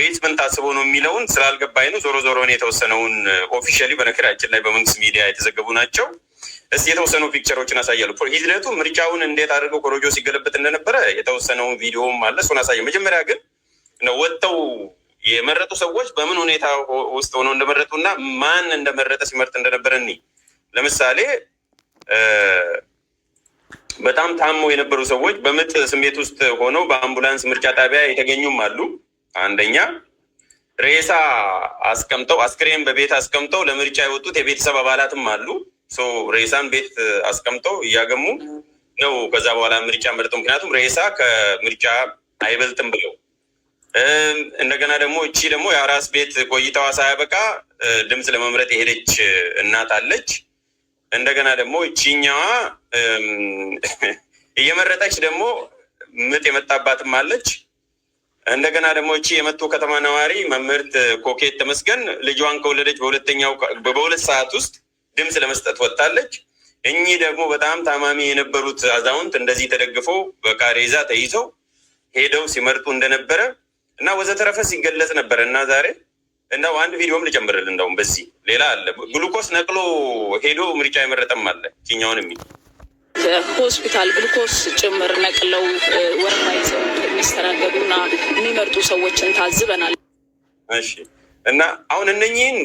ወይስ ምን ታስበው ነው የሚለውን ስላልገባኝ ነው። ዞሮ ዞሮ እኔ የተወሰነውን ኦፊሻሊ በነገራችን ላይ በመንግስት ሚዲያ የተዘገቡ ናቸው። እስቲ የተወሰኑ ፒክቸሮችን አሳያለሁ። ሂደቱ ምርጫውን እንዴት አድርገው ኮሮጆ ሲገለበጥ እንደነበረ የተወሰነውን ቪዲዮም አለ፣ እሱን አሳየ። መጀመሪያ ግን ወጥተው የመረጡ ሰዎች በምን ሁኔታ ውስጥ ሆነው እንደመረጡ እና ማን እንደመረጠ ሲመርጥ እንደነበረ እኔ ለምሳሌ በጣም ታሞ የነበሩ ሰዎች በምጥ ስሜት ውስጥ ሆነው በአምቡላንስ ምርጫ ጣቢያ የተገኙም አሉ። አንደኛ ሬሳ አስቀምጠው አስክሬን በቤት አስቀምጠው ለምርጫ የወጡት የቤተሰብ አባላትም አሉ። ሬሳን ቤት አስቀምጠው እያገሙ ነው ከዛ በኋላ ምርጫ መርጠው፣ ምክንያቱም ሬሳ ከምርጫ አይበልጥም ብለው። እንደገና ደግሞ እቺ ደግሞ የአራስ ቤት ቆይታዋ ሳያበቃ ድምፅ ለመምረጥ የሄደች እናት አለች። እንደገና ደግሞ እቺኛዋ እየመረጠች ደግሞ ምጥ የመጣባትም አለች። እንደገና ደግሞ እቺ የመቱ ከተማ ነዋሪ መምህርት ኮኬት ተመስገን ልጇን ከወለደች በሁለት ሰዓት ውስጥ ድምፅ ለመስጠት ወጣለች። እኚህ ደግሞ በጣም ታማሚ የነበሩት አዛውንት እንደዚህ ተደግፈው በቃሬዛ ተይዘው ሄደው ሲመርጡ እንደነበረ እና ወዘተረፈ ሲገለጽ ነበረ። እና ዛሬ እንደው አንድ ቪዲዮም ልጨምርል። እንደውም በዚህ ሌላ አለ፣ ግሉኮስ ነቅሎ ሄዶ ምርጫ የመረጠም አለ። ኪኛውን ሆስፒታል ግሉኮስ ጭምር ነቅለው ወረፋ ይዘው የሚስተናገዱና የሚመርጡ ሰዎችን ታዝበናል። እሺ። እና አሁን እነኚህን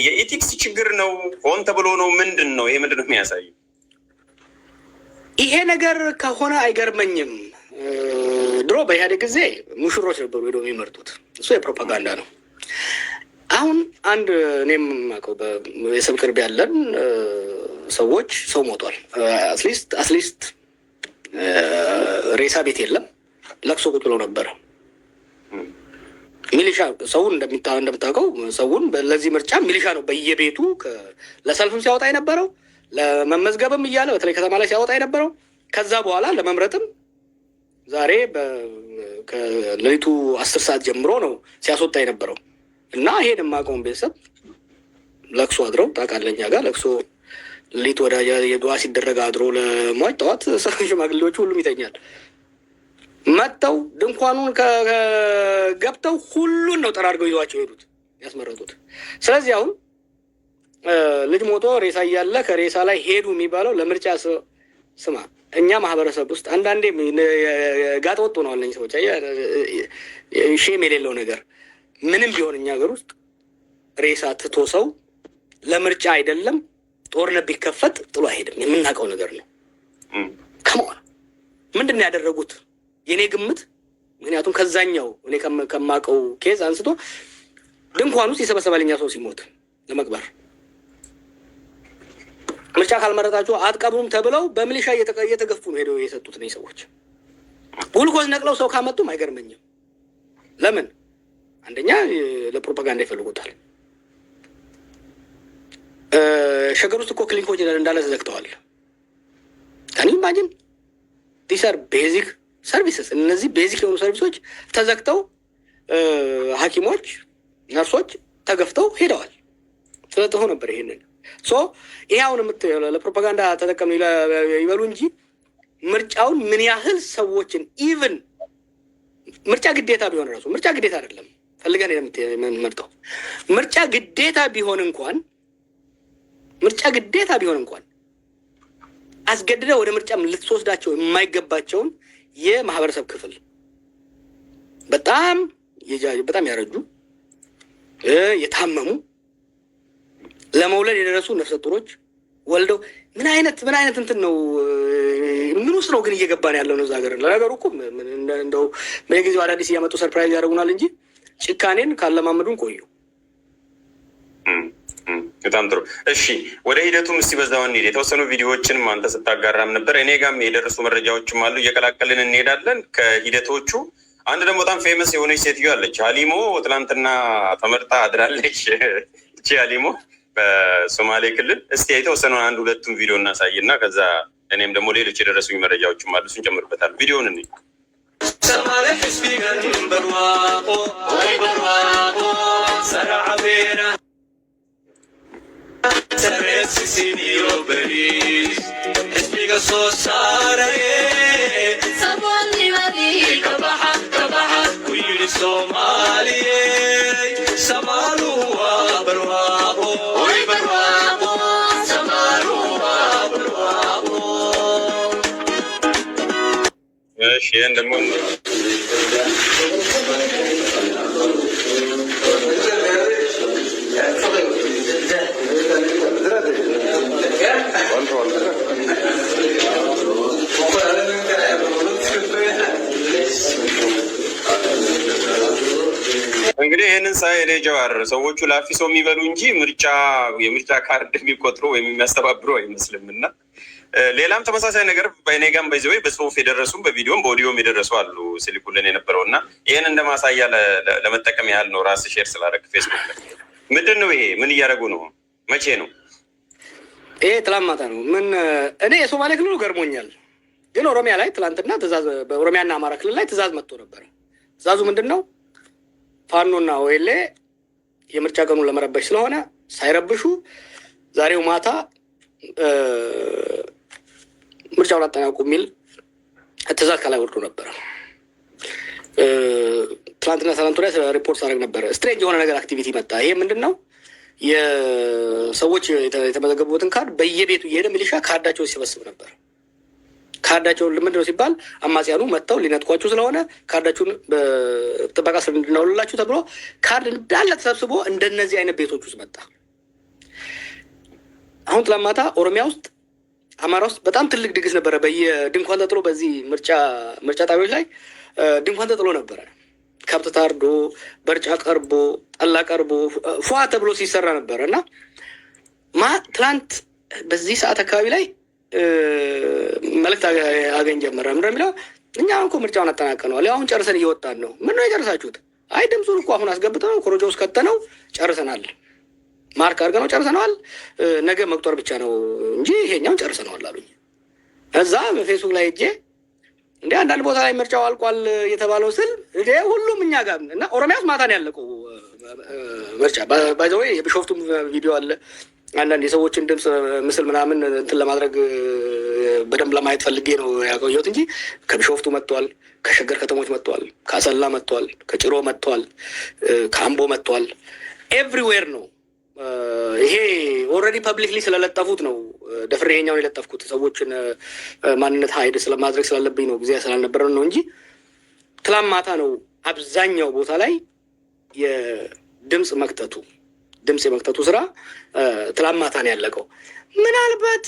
የኤቲክስ ችግር ነው ሆን ተብሎ ነው ምንድን ነው ይሄ? ምንድን ነው የሚያሳየው? ይሄ ነገር ከሆነ አይገርመኝም። ድሮ በኢህአዴግ ጊዜ ሙሽሮች ነበሩ ሄዶ የሚመርጡት፣ እሱ የፕሮፓጋንዳ ነው። አሁን አንድ እኔም የስም ቅርብ ያለን ሰዎች ሰው ሞቷል። አትሊስት ሬሳ ቤት የለም፣ ለቅሶ ቁጭ ብሎ ነበረ። ሚሊሻ ሰውን እንደምታውቀው ሰውን ለዚህ ምርጫ ሚሊሻ ነው በየቤቱ ለሰልፍም ሲያወጣ የነበረው ለመመዝገብም እያለ በተለይ ከተማ ላይ ሲያወጣ የነበረው። ከዛ በኋላ ለመምረጥም ዛሬ ከሌሊቱ 10 ሰዓት ጀምሮ ነው ሲያስወጣ የነበረው። እና ይሄን የማውቀውን ቤተሰብ ለቅሶ አድረው ታውቃለህ፣ እኛ ጋር ለቅሶ ሌሊት ወደ የዱዓ ሲደረግ አድሮ ለሟች ጠዋት ሽማግሌዎቹ ሁሉም ይተኛል። መጥተው ድንኳኑን ገብተው ሁሉን ነው ጠራርገው ይዟቸው ሄዱት ያስመረጡት። ስለዚህ አሁን ልጅ ሞቶ ሬሳ እያለ ከሬሳ ላይ ሄዱ የሚባለው ለምርጫ ስማ፣ እኛ ማህበረሰብ ውስጥ አንዳንዴ ጋጥ ወጡ ነው አለኝ ሰዎች ሼም የሌለው ነገር ምንም ቢሆን እኛ ሀገር ውስጥ ሬሳ ትቶ ሰው ለምርጫ አይደለም ጦርነት ቢከፈት ጥሎ አይሄድም። የምናውቀው ነገር ነው። ከመሆን ምንድን ነው ያደረጉት? የኔ ግምት ምክንያቱም ከዛኛው እኔ ከማውቀው ኬዝ አንስቶ ድንኳን ውስጥ የሰበሰበልኛ ሰው ሲሞት ለመቅበር ምርጫ ካልመረጣችሁ አትቀብሩም ተብለው በሚሊሻ እየተገፉ ነው ሄደው የሰጡት ነው ሰዎች። ጉልኮዝ ነቅለው ሰው ካመጡም አይገርመኝም። ለምን? አንደኛ ለፕሮፓጋንዳ ይፈልጉታል። ሸገር ውስጥ እኮ ክሊኒኮች እንዳለ ተዘግተዋል። ከኔ ኢማጂን ዲስ አር ቤዚክ ሰርቪስስ። እነዚህ ቤዚክ የሆኑ ሰርቪሶች ተዘግተው ሐኪሞች ነርሶች ተገፍተው ሄደዋል። ስለጥፎ ነበር ይሄንን ይሄ አሁን ለፕሮፓጋንዳ ተጠቀሙ ይበሉ እንጂ ምርጫውን ምን ያህል ሰዎችን ኢቭን ምርጫ ግዴታ ቢሆን ራሱ ምርጫ ግዴታ አይደለም ፈልገን የምንመርጠው ምርጫ ግዴታ ቢሆን እንኳን አስገድደ ወደ ምርጫ ልትወስዳቸው የማይገባቸውን የማህበረሰብ ክፍል በጣም ያረጁ የታመሙ ለመውለድ የደረሱ ነፍሰ ጡሮች ወልደው ምን አይነት እንትን ነው? ምን ውስጥ ነው ግን እየገባን ያለው ነው? እዛ ሀገር ለነገሩ እኮ እንደው በየጊዜው አዳዲስ እያመጡ ሰርፕራይዝ ያደርጉናል እንጂ ጭካኔን ካለማመዱን ቆዩ። በጣም ጥሩ። እሺ ወደ ሂደቱም እስቲ በዛው እንሂድ። የተወሰኑ ቪዲዮዎችንም አንተ ስታጋራም ነበር፣ እኔ ጋርም የደረሱ መረጃዎችም አሉ። እየቀላቀልን እንሄዳለን ከሂደቶቹ። አንድ ደግሞ በጣም ፌመስ የሆነች ሴትዮ አለች፣ ሀሊሞ ትላንትና ተመርጣ አድራለች። እቺ ሀሊሞ በሶማሌ ክልል። እስቲ የተወሰነውን አንድ ሁለቱም ቪዲዮ እናሳይና ከዛ እኔም ደግሞ ሌሎች የደረሱኝ መረጃዎችም አሉ፣ እሱን ጨምርበታል። ቪዲዮውን እንሂድ። ይህን ደግሞ እንግዲህ ይህንን ሳይ እኔ ጀዋር ሰዎቹ ላፊሶ የሚበሉ እንጂ የምርጫ ካርድ የሚቆጥሩ ወይም የሚያስተባብሩ አይመስልም። እና ሌላም ተመሳሳይ ነገር በኔጋም በዚህ በጽሁፍ የደረሱም በቪዲዮም በኦዲዮም የደረሱ አሉ ሲልኩልን የነበረው እና ይህን እንደ ማሳያ ለመጠቀም ያህል ነው። ራስ ሼር ስላደረግ ፌስቡክ ላይ ምንድን ነው ይሄ? ምን እያደረጉ ነው? መቼ ነው ይሄ? ትላንት ማታ ነው። ምን እኔ የሶማሌ ክልሉ ገርሞኛል። ግን ኦሮሚያ ላይ ትላንትና ትእዛዝ፣ በኦሮሚያና አማራ ክልል ላይ ትእዛዝ መጥቶ ነበረ። ትእዛዙ ምንድን ነው? ፋኖና ኦኤልኤ የምርጫ ቀኑን ለመረበሽ ስለሆነ ሳይረብሹ ዛሬው ማታ ምርጫውን አጠናቁ የሚል ትእዛዝ ከላይ ወርዶ ነበረ። ትላንትና ትላንት ወዲያ ሪፖርት ሳደርግ ነበረ። ስትሬንጅ የሆነ ነገር አክቲቪቲ መጣ። ይሄ ምንድን ነው? የሰዎች የተመዘገቡበትን ካርድ በየቤቱ እየሄደ ሚሊሻ ካርዳቸውን ሲሰበስብ ነበር። ካርዳቸውን ምንድን ነው ሲባል አማጽያኑ መጥተው ሊነጥቋችሁ ስለሆነ ካርዳችሁን በጥበቃ ስር እንድናውልላችሁ ተብሎ ካርድ እንዳለ ተሰብስቦ እንደነዚህ አይነት ቤቶች ውስጥ መጣ። አሁን ትላንት ማታ ኦሮሚያ ውስጥ፣ አማራ ውስጥ በጣም ትልቅ ድግስ ነበረ። በየድንኳን ተጥሎ በዚህ ምርጫ ጣቢያዎች ላይ ድንኳን ተጥሎ ነበረ። ከብት ታርዶ በርጫ ቀርቦ ጠላ ቀርቦ ፏ ተብሎ ሲሰራ ነበረ እና ትላንት በዚህ ሰዓት አካባቢ ላይ መልዕክት አገኝ ጀመረ። ምንድን ነው የሚለው? እኛ እኮ ምርጫውን አጠናቀነዋል፣ አሁን ጨርሰን እየወጣን ነው። ምን ነው የጨረሳችሁት? አይ ድምፁን እኮ አሁን አስገብተነው ኮረጆ ውስጥ ከተነው ጨርሰናል፣ ማርክ አድርገነው ጨርሰነዋል፣ ነገ መቁጠር ብቻ ነው እንጂ ይሄኛውን ጨርሰነዋል አሉኝ። እዛ በፌስቡክ ላይ ሄጄ እንደ አንዳንድ ቦታ ላይ ምርጫው አልቋል የተባለው ስል ሁሉም እኛ ጋር እና ኦሮሚያ ውስጥ ማታ ነው ያለቀው ምርጫ። ባይዘወይ የቢሾፍቱም ቪዲዮ አለ። አንዳንድ የሰዎችን ድምፅ ምስል ምናምን እንትን ለማድረግ በደንብ ለማየት ፈልጌ ነው ያቆየሁት እንጂ ከቢሾፍቱ መጥቷል፣ ከሸገር ከተሞች መጥቷል፣ ከአሰላ መጥቷል፣ ከጭሮ መጥቷል፣ ከአምቦ መጥቷል። ኤቭሪዌር ነው። ይሄ ኦልሬዲ ፐብሊክሊ ስለለጠፉት ነው ደፍሬ ይሄኛውን የለጠፍኩት። ሰዎችን ማንነት ሀይድ ስለማድረግ ስላለብኝ ነው፣ ጊዜ ስላልነበረን ነው እንጂ ትላንት ማታ ነው አብዛኛው ቦታ ላይ የድምፅ የመክተቱ ስራ ትላንት ማታ ነው ያለቀው። ምናልባት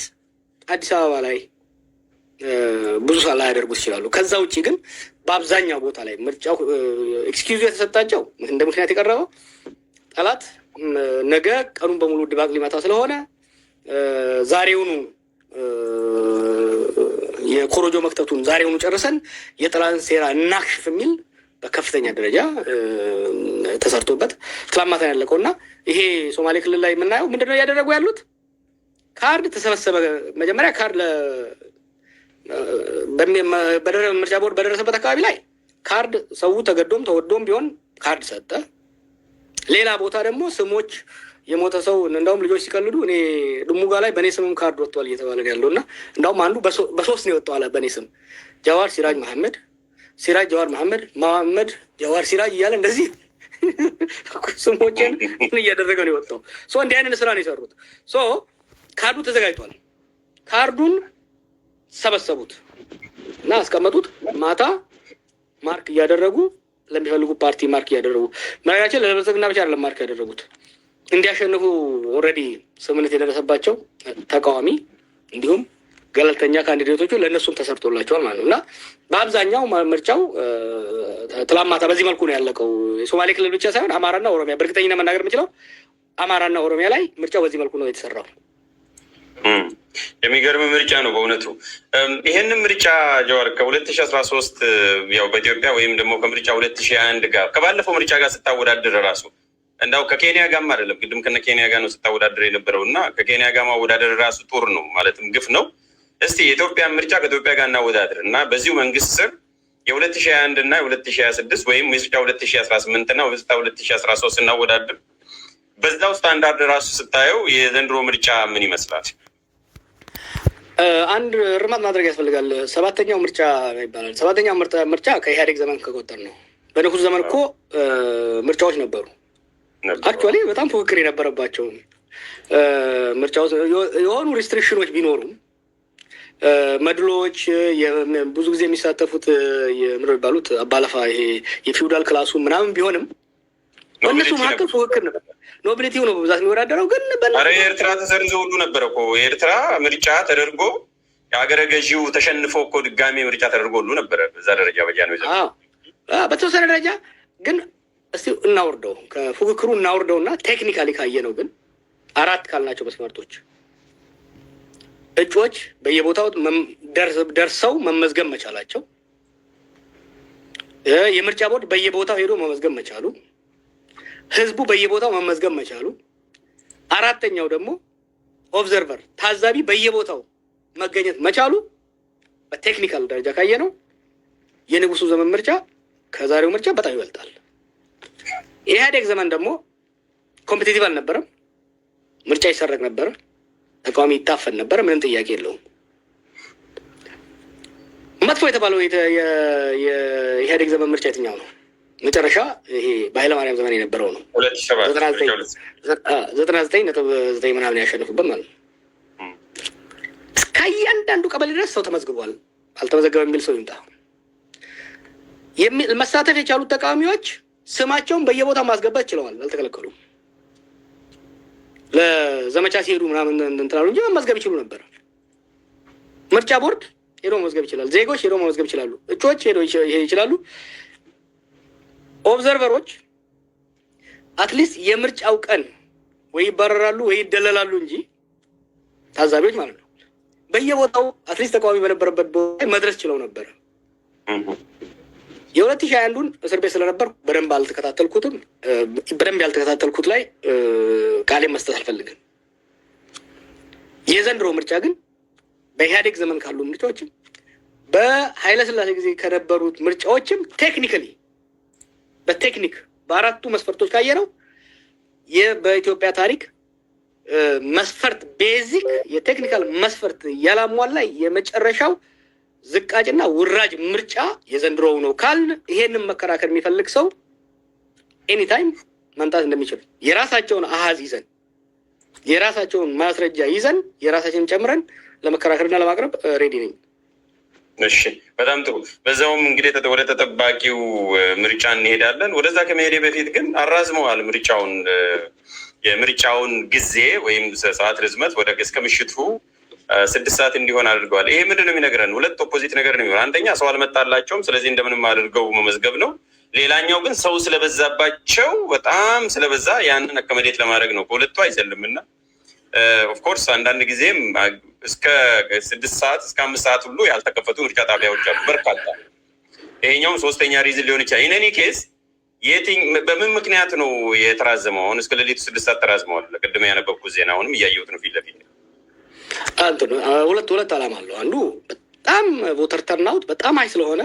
አዲስ አበባ ላይ ብዙ ሰው ላያደርጉት ይችላሉ። ከዛ ውጭ ግን በአብዛኛው ቦታ ላይ ምርጫው ኤክስኪውዝ የተሰጣቸው እንደ ምክንያት የቀረበው ጠላት ነገ ቀኑን በሙሉ ድባቅ ሊመታ ስለሆነ ዛሬውኑ የኮሮጆ መክተቱን ዛሬውኑ ጨርሰን የጠላትን ሴራ እናክሽፍ የሚል በከፍተኛ ደረጃ ተሰርቶበት ትላንት ማታ ያለቀው እና ይሄ ሶማሌ ክልል ላይ የምናየው ምንድነው እያደረጉ ያሉት? ካርድ ተሰበሰበ። መጀመሪያ ካርድ ምርጫ ቦርድ በደረሰበት አካባቢ ላይ ካርድ ሰው ተገዶም ተወዶም ቢሆን ካርድ ሰጠ። ሌላ ቦታ ደግሞ ስሞች የሞተ ሰው እንደውም ልጆች ሲቀልዱ እኔ ድሙጋ ላይ በእኔ ስምም ካርድ ወጥቷል እየተባለ ነው ያለው እና እንደውም አንዱ በሶስት ነው የወጣው አለ በእኔ ስም ጃዋር ሲራጅ መሐመድ፣ ሲራጅ ጃዋር መሐመድ፣ መሐመድ ጃዋር ሲራጅ እያለ እንደዚህ ስሞችን እያደረገ ነው የወጣው። እንዲህ አይነት ስራ ነው የሰሩት። ካርዱ ተዘጋጅቷል። ካርዱን ሰበሰቡት እና አስቀመጡት። ማታ ማርክ እያደረጉ ለሚፈልጉ ፓርቲ ማርክ እያደረጉ መራጋችን ለብልጽግና ብቻ አይደለም ማርክ ያደረጉት እንዲያሸንፉ ኦልሬዲ ስምምነት የደረሰባቸው ተቃዋሚ እንዲሁም ገለልተኛ ካንዲዴቶቹ ለእነሱም ተሰርቶላቸዋል ማለት ነው እና በአብዛኛው ምርጫው ትላንት ማታ በዚህ መልኩ ነው ያለቀው። የሶማሌ ክልል ብቻ ሳይሆን አማራና ኦሮሚያ፣ በእርግጠኝነት መናገር የምችለው አማራና ኦሮሚያ ላይ ምርጫው በዚህ መልኩ ነው የተሰራው። የሚገርም ምርጫ ነው በእውነቱ። ይህንን ምርጫ ጀዋር ከ2013 ያው በኢትዮጵያ ወይም ደግሞ ከምርጫ 2021 ጋር ከባለፈው ምርጫ ጋር ስታወዳድር ራሱ እንዳው ከኬንያ ጋርም አይደለም ግድም ከኬንያ ጋር ነው ስታወዳድር የነበረው እና ከኬንያ ጋር ማወዳደር ራሱ ጦር ነው ማለትም ግፍ ነው። እስቲ የኢትዮጵያ ምርጫ ከኢትዮጵያ ጋር እናወዳድር እና በዚሁ መንግስት ስር የ2021 እና የ2026 ወይም ምርጫ 2018 እና ምርጫ 2013 እናወዳድር። በዛው ስታንዳርድ ራሱ ስታየው የዘንድሮ ምርጫ ምን ይመስላል? አንድ እርማት ማድረግ ያስፈልጋል። ሰባተኛው ምርጫ ይባላል። ሰባተኛው ምርጫ ከኢህአዴግ ዘመን ከቆጠር ነው። በንጉሱ ዘመን እኮ ምርጫዎች ነበሩ። አክቹዋሊ በጣም ፉክክር የነበረባቸው ምርጫዎች የሆኑ ሪስትሪክሽኖች ቢኖሩም መድሎች ብዙ ጊዜ የሚሳተፉት የምድር ባሉት አባለፋ ይሄ የፊውዳል ክላሱ ምናምን ቢሆንም በእነሱ መካከል ፉክክር ነበር። ኖቢሊቲው ነው በብዛት የሚወዳደረው። ግን የኤርትራ ተሰርዞ ሁሉ ነበረ እኮ የኤርትራ ምርጫ ተደርጎ የሀገረ ገዢው ተሸንፎ እኮ ድጋሜ ምርጫ ተደርጎ ሁሉ ነበረ። በዛ ደረጃ በጃ ነው በተወሰነ ደረጃ ግን እስቲ እናውርደው ከፉክክሩ እናውርደውና ቴክኒካሊ ካየ ነው ግን 4 ካልናቸው መስመርቶች እጩዎች በየቦታው ደርሰው መመዝገብ መቻላቸው፣ የምርጫ ቦርድ በየቦታው ሄዶ መመዝገብ መቻሉ፣ ህዝቡ በየቦታው መመዝገብ መቻሉ፣ 4ኛው ደግሞ ኦብዘርቨር ታዛቢ በየቦታው መገኘት መቻሉ በቴክኒካል ደረጃ ካየ ነው የንጉሱ ዘመን ምርጫ ከዛሬው ምርጫ በጣም ይበልጣል። የኢህአዴግ ዘመን ደግሞ ኮምፒቲቲቭ አልነበረም። ምርጫ ይሰረቅ ነበረ፣ ተቃዋሚ ይታፈን ነበረ። ምንም ጥያቄ የለውም። መጥፎ የተባለው የኢህአዴግ ዘመን ምርጫ የትኛው ነው? መጨረሻ ይሄ በኃይለማርያም ዘመን የነበረው ነው። 99.9 ምናምን ያሸንፉበት ማለት ነው። እስከ እያንዳንዱ ቀበሌ ድረስ ሰው ተመዝግቧል። አልተመዘገበ የሚል ሰው ይምጣ። መሳተፍ የቻሉት ተቃዋሚዎች ስማቸውን በየቦታው ማስገባት ችለዋል፣ አልተከለከሉም። ለዘመቻ ሲሄዱ ምናምን እንትላሉ እንጂ መመዝገብ ይችሉ ነበር። ምርጫ ቦርድ ሄዶ መመዝገብ ይችላል። ዜጎች ሄዶ መመዝገብ ይችላሉ። እጩዎች ሄዶ ይችላሉ። ኦብዘርቨሮች አትሊስት የምርጫው ቀን ወይ ይባረራሉ ወይ ይደለላሉ እንጂ ታዛቢዎች ማለት ነው በየቦታው አትሊስት ተቃዋሚ በነበረበት ቦታ መድረስ ችለው ነበር። የ2021ን እስር ቤት ስለነበር በደንብ አልተከታተልኩትም። በደንብ ያልተከታተልኩት ላይ ቃሌን መስጠት አልፈልግም። የዘንድሮ ምርጫ ግን በኢህአዴግ ዘመን ካሉ ምርጫዎችም በኃይለስላሴ ጊዜ ከነበሩት ምርጫዎችም ቴክኒካሊ በቴክኒክ በ4ቱ መስፈርቶች ካየ ነው በኢትዮጵያ ታሪክ መስፈርት ቤዚክ የቴክኒካል መስፈርት ያላሟላ የመጨረሻው ዝቃጭና ውራጅ ምርጫ የዘንድሮው ነው ካልን ይሄንን መከራከር የሚፈልግ ሰው ኤኒታይም መምጣት እንደሚችል የራሳቸውን አሃዝ ይዘን የራሳቸውን ማስረጃ ይዘን የራሳችንን ጨምረን ለመከራከርና ለማቅረብ ሬዲ ነኝ። እሺ፣ በጣም ጥሩ። በዛውም እንግዲህ ወደ ተጠባቂው ምርጫ እንሄዳለን። ወደዛ ከመሄዴ በፊት ግን አራዝመዋል የምርጫውን ጊዜ ወይም ሰዓት ርዝመት ወደ እስከ ምሽቱ 6 ሰዓት እንዲሆን አድርገዋል። ይሄ ምንድን ነው የሚነግረን? 2 ኦፖዚት ነገር ነው የሚሆን። አንደኛ ሰው አልመጣላቸውም፣ ስለዚህ እንደምንም አድርገው መመዝገብ ነው። ሌላኛው ግን ሰው ስለበዛባቸው በጣም ስለበዛ ያንን አከመዴት ለማድረግ ነው። ከሁለቱ አይዘልም እና ኦፍኮርስ አንዳንድ ጊዜም እስከ 6 ሰዓት እስከ 5 ሰዓት ሁሉ ያልተከፈቱ ምርጫ ጣቢያዎች አሉ በርካታ። ይሄኛውም 3ኛ ሪዝን ሊሆን ይችላል። ኢነኒ ኬስ በምን ምክንያት ነው የተራዘመው? አሁን እስከ ሌሊቱ 6 ሰዓት ተራዝመዋል። ቅድም ያነበብኩት ዜና አሁንም እያየሁት ነው ፊት ለፊት። ሁለት ዓላማ አለው። አንዱ በጣም ቮተር ተርናውት በጣም ሀይ ስለሆነ